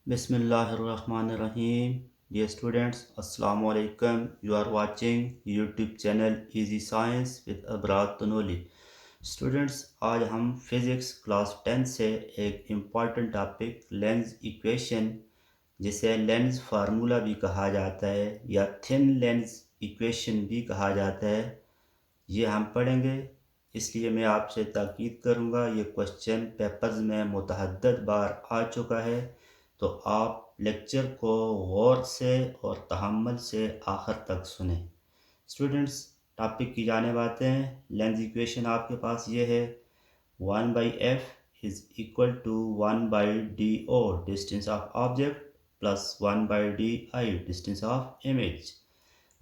Bismillahirrahmanirrahim. Dear students, Assalamu alaikum. You are watching YouTube channel Easy Science with Abrar Tanoli. Students, आज हम physics class 10 से एक important topic lens equation, जिसे lens formula भी कहा जाता है या थिन लेंस इक्वेशन भी कहा जाता है, ये हम पढ़ेंगे। इसलिए मैं आपसे ताकीद करूँगा, ये क्वेश्चन पेपर्स में मुतअद्दिद बार आ चुका है, तो आप लेक्चर को गौर से और तहम्मुल से आखिर तक सुने। स्टूडेंट्स, टॉपिक की जाने आते हैं। लेंस इक्वेशन आपके पास ये है, 1/f is equal to 1/do distance of object plus 1/di distance of image.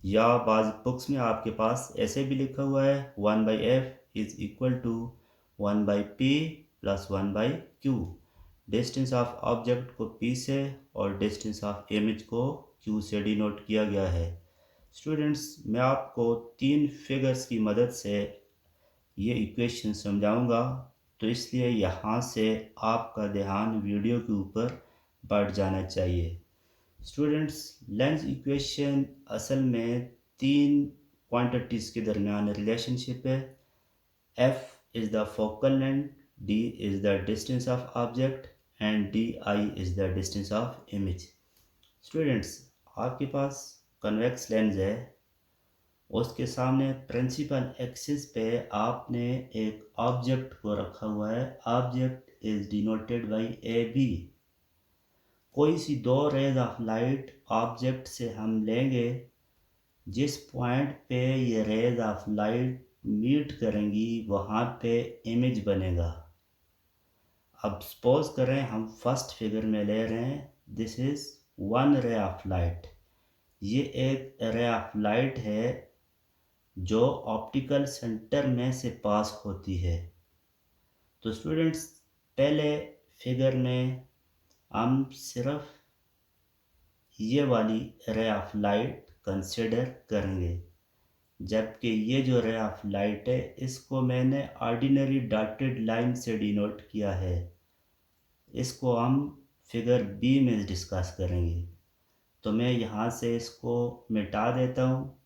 या बाज़ बुक्स में आपके पास ऐसे भी लिखा हुआ है, 1/f is equal to 1/p plus 1/q। Distance of object को p से और डिस्टेंस ऑफ इमेज को q से डिनोट किया गया है। स्टूडेंट्स, मैं आपको 3 फिगर्स की मदद से ये इक्वेशन समझाऊंगा, तो इसलिए यहाँ से आपका ध्यान वीडियो के ऊपर बढ़ जाना चाहिए। स्टूडेंट्स, लेंस इक्वेशन असल में 3 क्वांटिटीज़ के दरमियान रिलेशनशिप है। f is the focal length, d is the distance of object and di is the distance of image. Students, आपके पास कन्वेक्स लेंस है, उसके सामने प्रिंसिपल एक्सिस पे आपने एक ऑब्जेक्ट को रखा हुआ है। Object is denoted by A B. कोई सी दो रेज ऑफ लाइट ऑब्जेक्ट से हम लेंगे, जिस पॉइंट पे ये रेज ऑफ लाइट मीट करेंगी वहाँ पे इमेज बनेगा। अब सपोज करें हम फर्स्ट फिगर में ले रहे हैं, this is one ray of light. ये एक रे ऑफ लाइट है जो ऑप्टिकल सेंटर में से पास होती है। तो स्टूडेंट्स, पहले फिगर में हम सिर्फ ये वाली रे ऑफ लाइट कंसिडर करेंगे, जबकि ये जो रे ऑफ लाइट है इसको मैंने ऑर्डिनरी डॉटेड लाइन से डिनोट किया है। इसको हम फिगर बी में डिस्कस करेंगे। तो मैं यहाँ से इसको मिटा देता हूँ।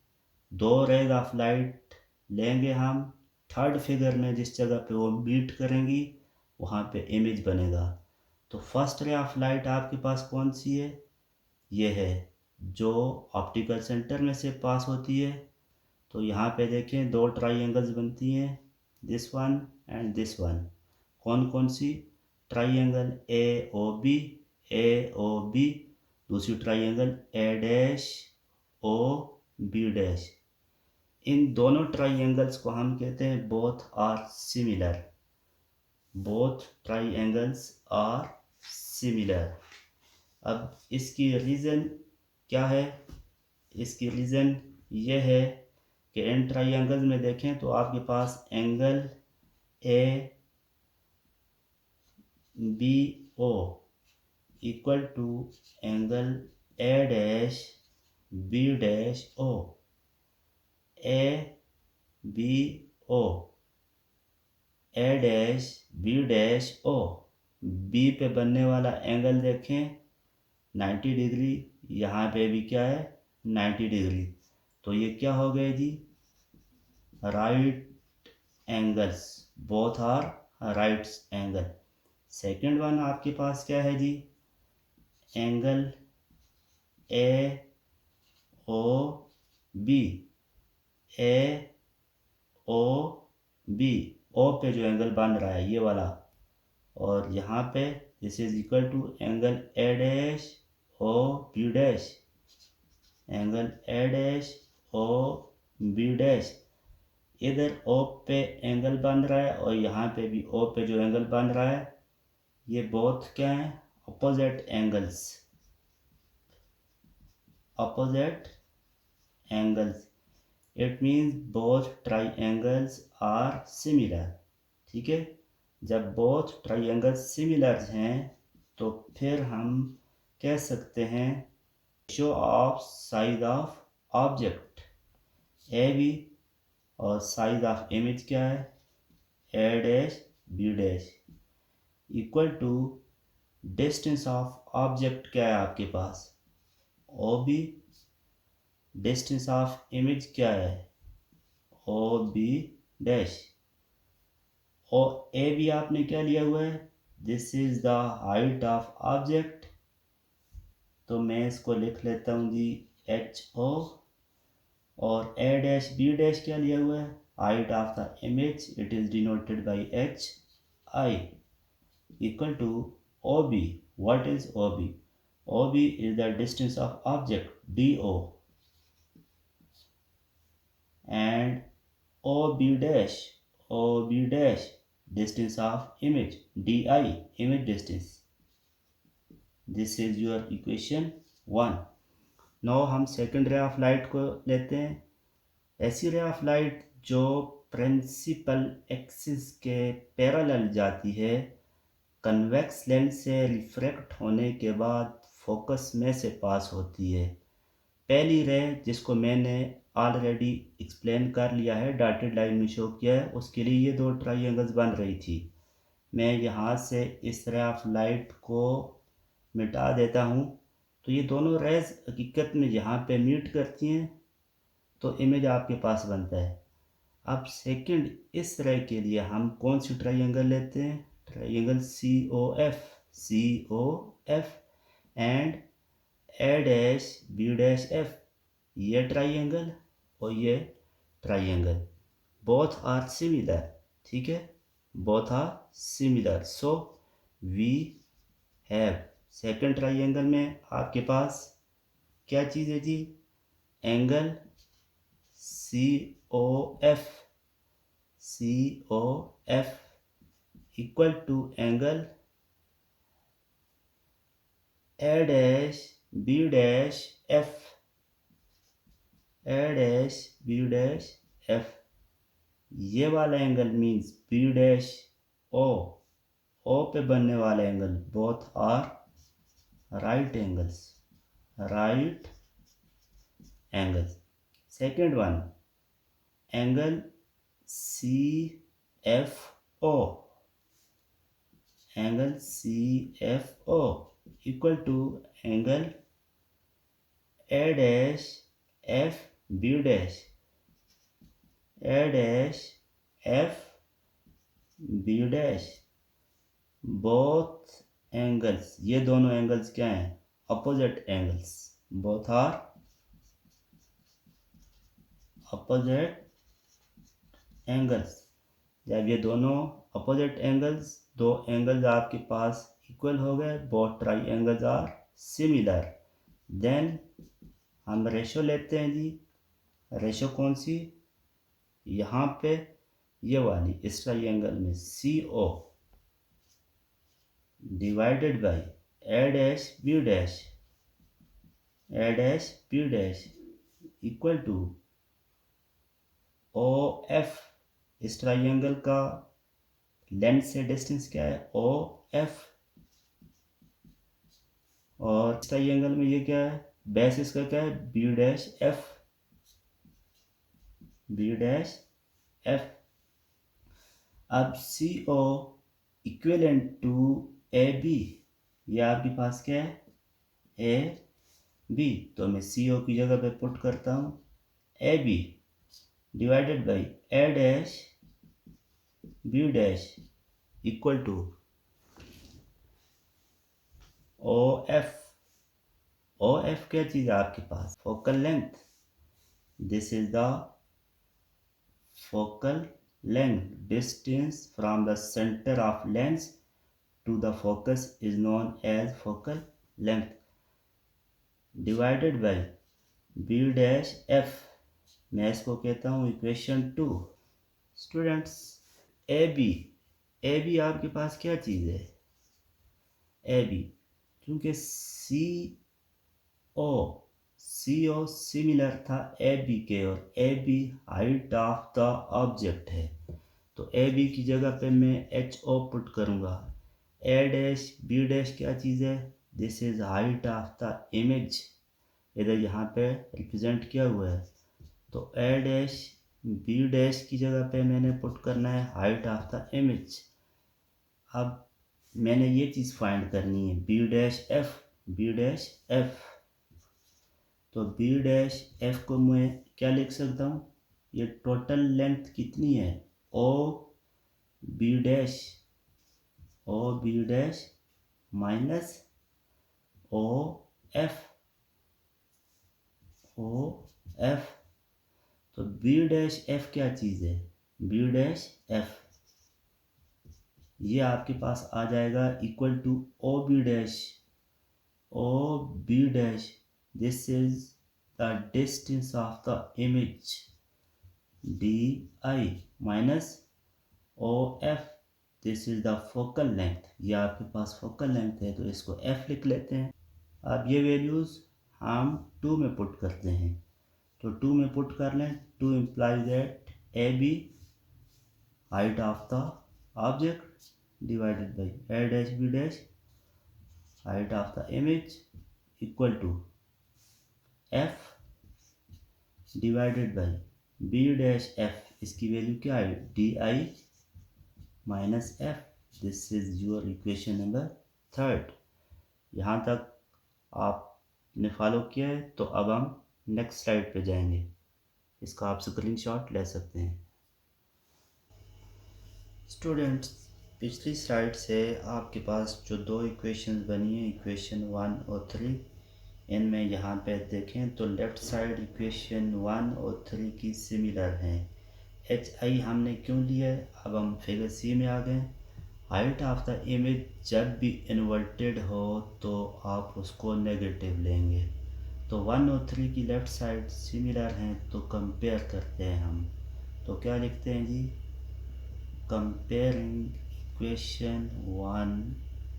दो रेज ऑफ लाइट लेंगे हम, थर्ड फिगर में जिस जगह पे वो मीट करेंगी वहाँ पे इमेज बनेगा। तो फर्स्ट रे ऑफ लाइट आपके पास कौन सी है? ये है जो ऑप्टिकल सेंटर में से पास होती है। तो यहाँ पे देखें, दो ट्राइंगल्स बनती हैं, this one and this one. कौन कौन सी? Triangle A O B, A O B. दूसरी triangle A dash O B dash. इन दोनों ट्राइंगल्स को हम कहते हैं both are similar. Both triangles are similar. अब इसकी रीज़न क्या है? इसकी रीज़न ये है कि इन ट्राइंगल्स में देखें तो आपके पास angle A B O equal to angle A dash B dash O. A B O, A dash B dash O. B पे बनने वाला एंगल देखें 90 डिग्री, यहाँ पे भी क्या है 90 डिग्री। तो ये क्या हो गए जी? Right angles, both are right angle. Second one आपके पास क्या है जी? Angle A O B, A O B. O पे जो एंगल बन रहा है ये वाला, और यहाँ पे this is equal to angle A dash O B dash. Angle A dash O B dash. इधर ओ पे एंगल बन रहा है और यहाँ पे भी ओ पे जो एंगल बन रहा है, ये बोथ क्या है? Opposite angles. Opposite angles, it means both triangles are similar. ठीक है, जब बोथ ट्राइंगल्स सिमिलर हैं तो फिर हम कह सकते हैं ratio of size of object A B, और साइज ऑफ इमेज क्या है? A dash B dash equal to distance of object क्या है आपके पास, O B. Distance of image क्या है, ओ बी डैश। और ए बी आपने क्या लिया हुआ है, this is the height of object, तो मैं इसको लिख लेता हूँ जी एच ओ। और ए डैश बी डैश क्या लिया हुआ है, height of the image, it is denoted by H I, equal to O B. What is O B, O B is the distance of object D O, and OB dash, OB dash distance of image, DI image distance. This is your equation 1. Now हम second ray of light को लेते हैं। ऐसी ray of light जो principal axis के parallel जाती है, convex lens से रिफ्रैक्ट होने के बाद फोकस में से पास होती है। पहली रे जिसको मैंने ऑलरेडी एक्सप्लेन कर लिया है, डॉटेड लाइन में शो किया है, उसके लिए ये दो ट्राइंगल्स बन रही थी। मैं यहाँ से इस रे ऑफ लाइट को मिटा देता हूँ, तो ये दोनों रेज हकीकत में यहाँ पे मीट करती हैं, तो इमेज आपके पास बनता है। अब सेकंड इस रे के लिए हम कौन सी ट्राइंगल लेते हैं, triangle C O F and A dash B dash F, ये ट्राइंगल और ये ट्राइंगल बोथ आर सिमिलर, ठीक है, both are similar. So we have, second triangle में आपके पास क्या चीज़ है जी, angle C O F, C O F equal to angle A dash B dash F, A dash B dash F. ये वाला angle means B dash O, O पे बनने वाला angle, both are right angles, right angles. Second one, angle C F O, angle C F O equal to angle A dash F B dash, A dash F B dash. Both angles, ये दोनों angles क्या हैं, opposite angles, both are opposite angles. जब ये दोनों opposite angles, दो angles आपके पास equal हो गए, both try angles are similar, then हम रेशो लेते हैं जी। रेशो कौन सी, यहाँ पे ये वाली, इस ट्राइंगल में C O divided by A dash B dash, A dash B dash equal to O F. इस ट्राइंगल का लेंथ से डिस्टेंस क्या है, ओ एफ, और इस ट्राइंगल में ये क्या है, बेस इसका क्या है, B dash F, B dash F. अब C O equivalent to A B, ये आपके पास क्या है, ए बी, तो मैं सी ओ की जगह पे पुट करता हूँ A B divided by A dash B dash equal to O F. O F क्या चीज़ है आपके पास, focal length, this is the focal length, distance from the center of lens to the focus is known as focal length, divided by b dash f, मैं इसको कहता हूँ equation 2। Students A B आपके पास क्या चीज़ है, ए बी, क्योंकि सी ओ सिमिलर था ए बी के, और A B height of the object है, तो ए बी की जगह पे मैं एच ओ पुट करूँगा। ए डैश बी डैश क्या चीज़ है, this is height of the image, इधर यहाँ पे रिप्रेजेंट किया हुआ है, तो ए डैश बी डैश की जगह पे मैंने पुट करना है हाइट ऑफ द इमेज। अब मैंने ये चीज़ फाइंड करनी है, बी डैश एफ। तो बी डैश एफ को मैं क्या लिख सकता हूँ, ये टोटल लेंथ कितनी है, O B dash minus O F. तो बी डैश एफ क्या चीज़ है, बी डैश एफ ये आपके पास आ जाएगा equal to O B dash, this is the distance of the image D I minus O F, this is the focal length. ये आपके पास फोकल लेंथ है तो इसको एफ लिख लेते हैं। अब ये वैल्यूज़ हम 2 में पुट करते हैं, तो 2 में पुट कर लें, 2 implies that A B height of the object divided by A dash B dash height of the image equal to F divided by B dash F, इसकी वैल्यू क्या है, D I minus F. This is your equation number 3। यहाँ तक आपने follow किया है, तो अब हम नेक्स्ट स्लाइड पे जाएंगे। इसका आप स्क्रीनशॉट ले सकते हैं। स्टूडेंट्स, पिछली स्लाइड से आपके पास जो 2 इक्वेशंस बनी हैं, इक्वेशन 1 और 3, इनमें यहाँ पे देखें तो लेफ़्ट साइड इक्वेशन 1 और 3 की सिमिलर हैं। एच आई हमने क्यों लिया है, अब हम फिगर सी में आ गए। हाइट ऑफ द इमेज जब भी इन्वर्टेड हो तो आप उसको नेगेटिव लेंगे। तो 1 और 3 की लेफ़्ट साइड सिमिलर हैं, तो कंपेयर करते हैं हम। तो क्या लिखते हैं जी, कंपेयरिंग इक्वेशन 1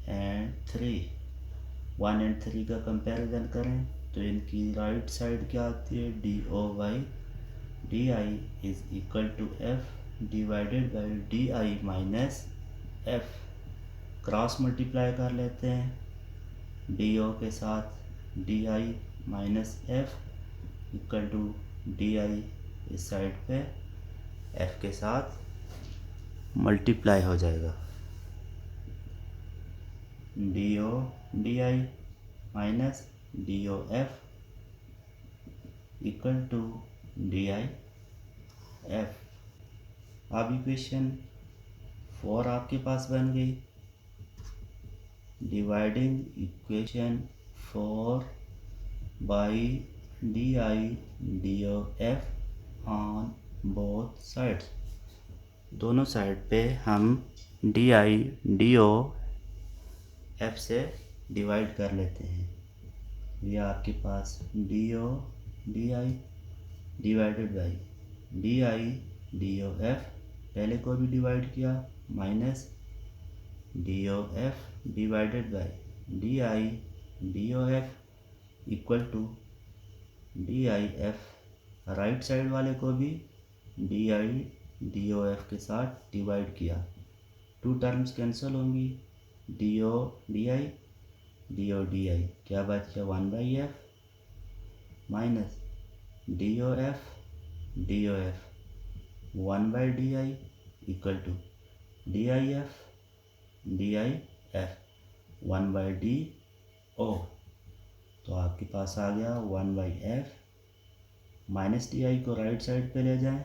एंड 3, 1 एंड 3 का कंपैरिजन करें तो इनकी राइट साइड क्या आती है, D O by D I is equal to F divided by D I minus F. Cross multiply कर लेते हैं, डी ओ के साथ D I minus F equal to D I इस साइड पे एफ के साथ मल्टीप्लाई हो जाएगा, D O D I minus D O F equal to D I F. अब इक्वेशन 4 आपके पास बन गई। Dividing equation 4 by D I D O F on both sides, दोनों साइड पे हम D I D O F से divide कर लेते हैं। ये आपके पास D O D I divided by D I D O F, पहले को भी डिवाइड किया, minus D O F divided by D I D O F equal to D I F. Right side वाले को भी D I D O F के साथ divide किया, 2 टर्म्स कैंसिल होंगी, डी ओ डी आई क्या बच गया, 1 by F minus D O F 1 by D I equal to D I F 1 by D O. तो आपके पास आ गया 1 by F, minus D I को राइट साइड पे ले जाएं,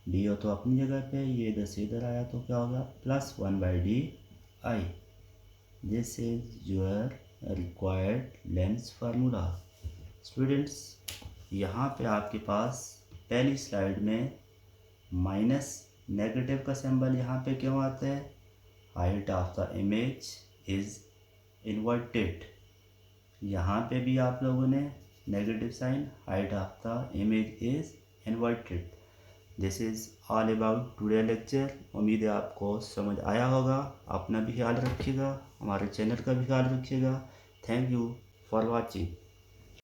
डी ओ तो अपनी जगह पे, ये इधर से इधर आया तो क्या होगा, plus 1 by D I. This is your required lens formula. Students, यहाँ पे आपके पास पहली स्लाइड में माइनस नेगेटिव का सिंबल यहाँ पे क्यों आता है, height of the image is inverted. यहाँ पे भी आप लोगों ने negative sign, height of the image is inverted. This is all about today lecture. उम्मीद है आपको समझ आया होगा। अपना भी ख्याल रखिएगा, हमारे चैनल का भी ख्याल रखिएगा। Thank you for watching.